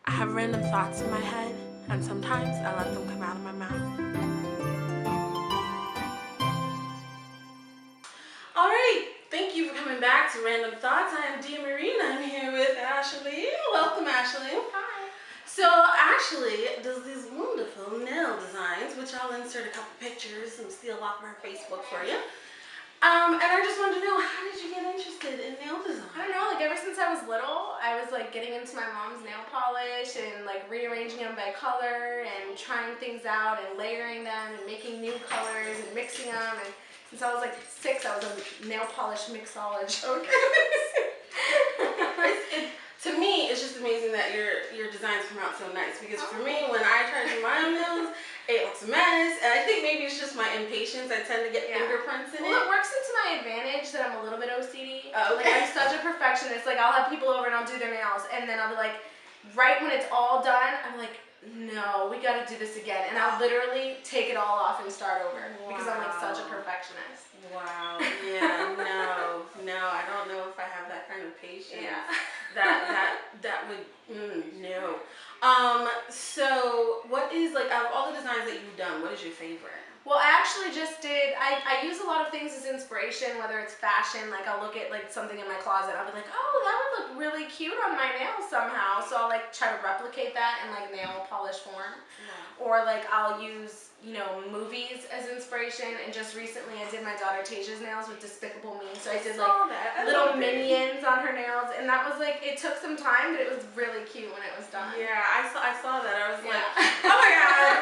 I have random thoughts in my head, and sometimes I let them come out of my mouth. Alright, thank you for coming back to Random Thoughts. I am Dia Marine. I'm here with Ashley. Welcome, Ashley. Hi. So Ashley does these wonderful nail designs, which I'll insert a couple pictures and steal off our Facebook for you. And I just wanted to know, how did you get interested in nail design? I don't know, like ever since I was little, I was like getting into my mom's nail polish and like rearranging them by color and trying things out and layering them and making new colors and mixing them. And since I was like 6, I was a nail polish mixologist. To me, it's just amazing that your designs come out so nice, because for me, when I try to do my own nails, it looks a mess, and I think maybe it's just my impatience. I tend to get fingerprints in it. Well, it works into my advantage that I'm a little bit OCD. Oh, okay. Like I'm such a perfectionist. Like I'll have people over and I'll do their nails, and then I'll be like, right when it's all done, I'm like, no, we got to do this again, and I'll literally take it all off and start over because I'm like such a perfectionist. Wow. Yeah. No. I don't know if I have that kind of patience. Yeah. That would no. So what is, like, out of all the designs that you've done, what is your favorite? Well, I actually just did, I use a lot of things as inspiration, whether it's fashion, like I'll look at like something in my closet, I'll be like, oh, that would look really cute on my nails somehow. So I'll like try to replicate that in like nail polish form. Yeah. Or like I'll use, you know, movies as inspiration. And just recently I did my daughter Tasia's nails with Despicable Me. So I did like little minions on her nails, and that was like, it took some time, but it was really cute when it was done. Yeah, I saw that. I was like, oh my god.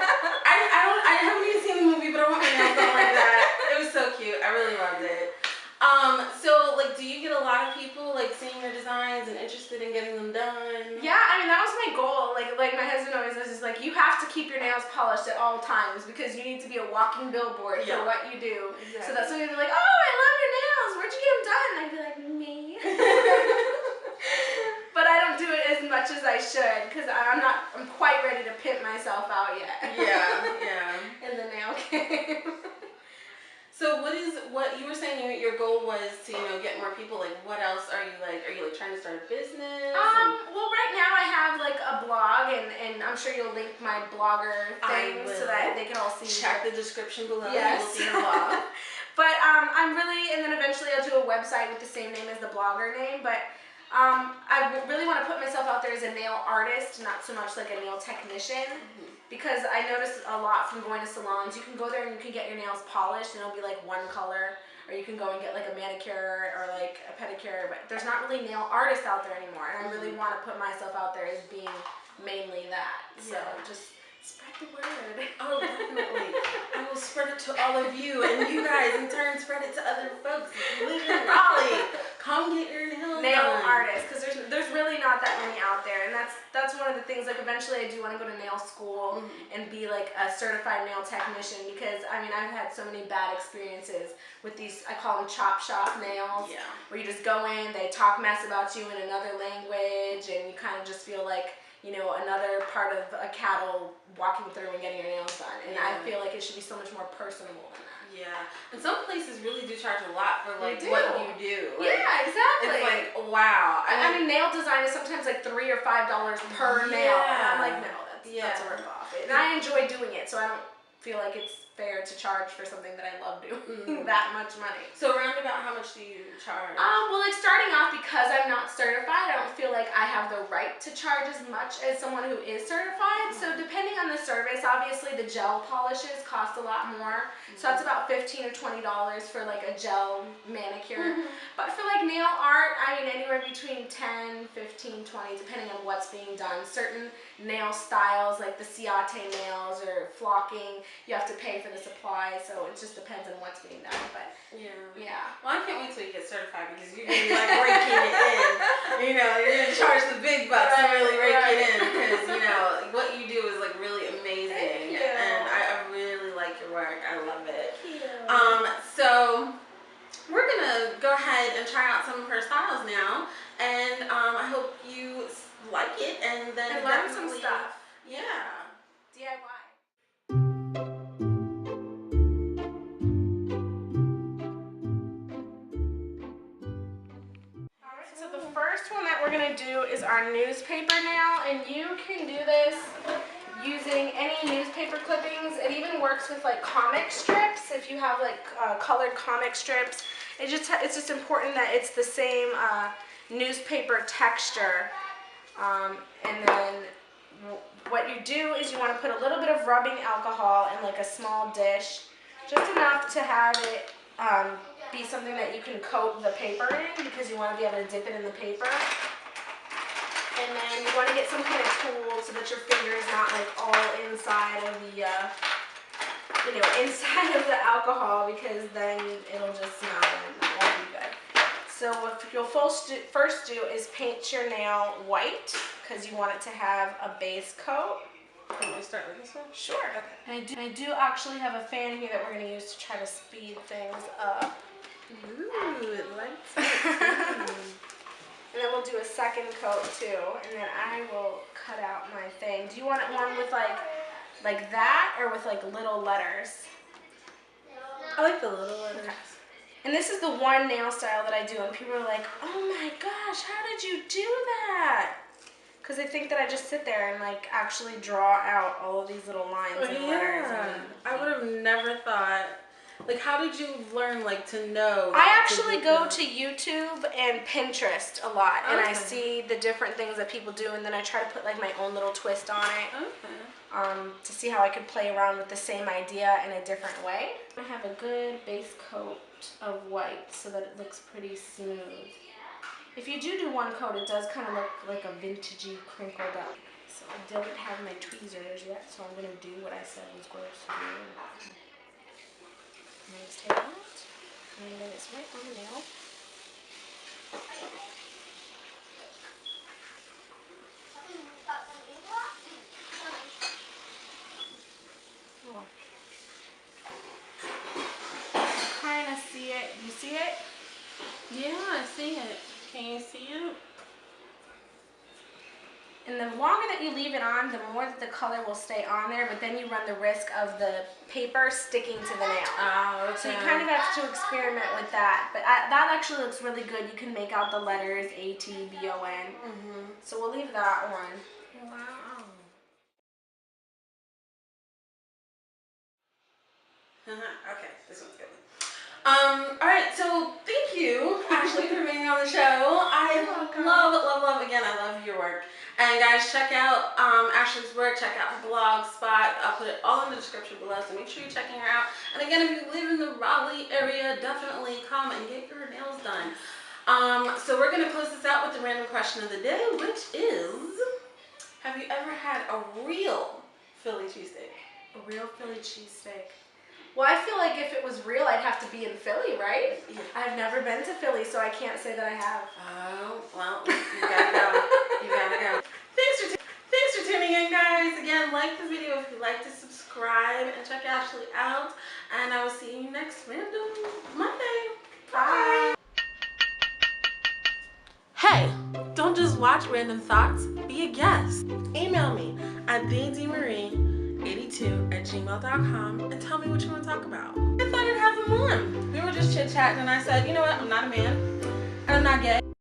I haven't even seen the movie, but I want my nails done like that. It was so cute. I really loved it. So like, do you get a lot of people like seeing your designs and interested in getting them done? Yeah, I mean that was my goal. Like my husband always says, is like, you have to keep your nails polished at all times because you need to be a walking billboard for what you do. Exactly. So that's when you'd be like, oh, I love your nails. Where'd you get them done? And I'd be like, me. But I don't do it as much as I should because I'm quite ready to pimp myself out yet. Yeah. In the nail game. So what you were saying your goal was to, you know, get more people. Like, what else are you like trying to start a business? Well, right now I have like a blog, and I'm sure you'll link my blogger thing so that they can all see. Check the description below. Yes. You will see the blog. But I'm really, and then eventually I'll do a website with the same name as the blogger name. But I really want to put myself out there as a nail artist, not so much like a nail technician. Because I noticed a lot from going to salons, you can go there and you can get your nails polished and it'll be like one color, or you can go and get like a manicure or like a pedicure, but there's not really nail artists out there anymore, and I really want to put myself out there as being mainly that. So just spread the word. Oh, definitely. I will spread it to all of you, and you guys in turn spread it to other folks. If you live in Raleigh, come get your nail artists, because there's really not that many out there, and that's one of the things. Like eventually I do want to go to nail school and be like a certified nail technician, because I mean I've had so many bad experiences with these, I call them chop shop nails, where you just go in, they talk mess about you in another language, and you kind of just feel like, you know, another part of a cattle walking through and getting your nails done. And I feel like it should be so much more personable than that. Yeah, and some places really do charge a lot for like what you do. Like, yeah, exactly. It's like, wow. I mean, nail design is sometimes like $3 or $5 per nail. And I'm like, no, that's a ripoff. And I enjoy doing it, so I don't feel like it's fair to charge for something that I love doing that much money. So around about how much do you charge? Well, like starting off, because I'm not certified, I don't feel like I have the right to charge as much as someone who is certified. So depending on the service, obviously the gel polishes cost a lot more. So that's about $15 or $20 for like a gel manicure. But for like nail art, I mean anywhere between 10, 15, 20, depending on what's being done. Certain nail styles like the ciate nails or flocking, you have to pay for the supply, so it just depends on what's being done. But yeah. Well, I can't wait till you get certified, because you're gonna be like raking it in. You know, you're gonna charge the big bucks to really rake it in, because you know what you do is like really amazing, and I really like your work. I love it. Thank you. So we're gonna go ahead and try out some of her styles now, and I hope you like it, and then learn some stuff. Yeah. DIY. So the first one that we're going to do is our newspaper nail, and you you can do this using any newspaper clippings. It even works with like comic strips. If you have like colored comic strips, it's just important that it's the same newspaper texture. And then what you do is you want to put a little bit of rubbing alcohol in like a small dish, just enough to have it be something that you can coat the paper in, because you want to be able to dip it in the paper. And then you want to get some kind of tool so that your finger is not like all inside of the, inside of the alcohol, because then it'll just smell and it won't be good. So what you'll first do is paint your nail white, because you want it to have a base coat. Can we start with this one? Sure. Okay. I do actually have a fan here that we're going to use to try to speed things up. Ooh, it lights up. And then we'll do a second coat too, and then I will cut out my thing. Do you want one with like that, or with like little letters? I like the little letters. Okay. And this is the one nail style that I do, and people are like, oh my gosh, how did you do that? Because they think that I just sit there and like actually draw out all of these little lines and letters. I would have never thought. Like, how did you learn, like, to know? I actually go to YouTube and Pinterest a lot, and I Okay. see the different things that people do, and then I try to put like my own little twist on it. Okay. To see how I could play around with the same idea in a different way. I have a good base coat of white so that it looks pretty smooth. If you do one coat, it does kind of look like a vintagey crinkled up. So I don't have my tweezers yet, so I'm going to do what I said was going to do. I'm going to just take it out, and then it's right on the nail. Kind of see it. You see it? Yeah, I see it. Can you see it? And the longer that you leave it on, the more that the color will stay on there, but then you run the risk of the paper sticking to the nail. Oh, okay. So you kind of have to experiment with that. But that actually looks really good. You can make out the letters A-T-B-O-N. So we'll leave that one. Wow. Okay, this one's good. Alright, so thank you, Ashley, for being on the show. I love, again, I love your work. And guys, check out Ashley's work, check out her blog spot. I'll put it all in the description below, so make sure you're checking her out. And again, if you live in the Raleigh area, definitely come and get your nails done. So we're gonna close this out with the random question of the day, which is, have you ever had a real Philly cheesesteak? A real Philly cheesesteak. Well, I feel like if it was real, I'd have to be in Philly, right? Yeah. I've never been to Philly, so I can't say that I have. Oh, well, you gotta go. You gotta go. Thanks for tuning in, guys. Again, like the video if you like to subscribe, and check Ashley out. And I will see you next random Monday. Bye. Hey, don't just watch Random Thoughts, be a guest. Email me at thedmarie82@gmail.com and tell me what you want to talk about. I thought I'd have them on. We were just chit-chatting and I said, you know what, I'm not a man and I'm not gay.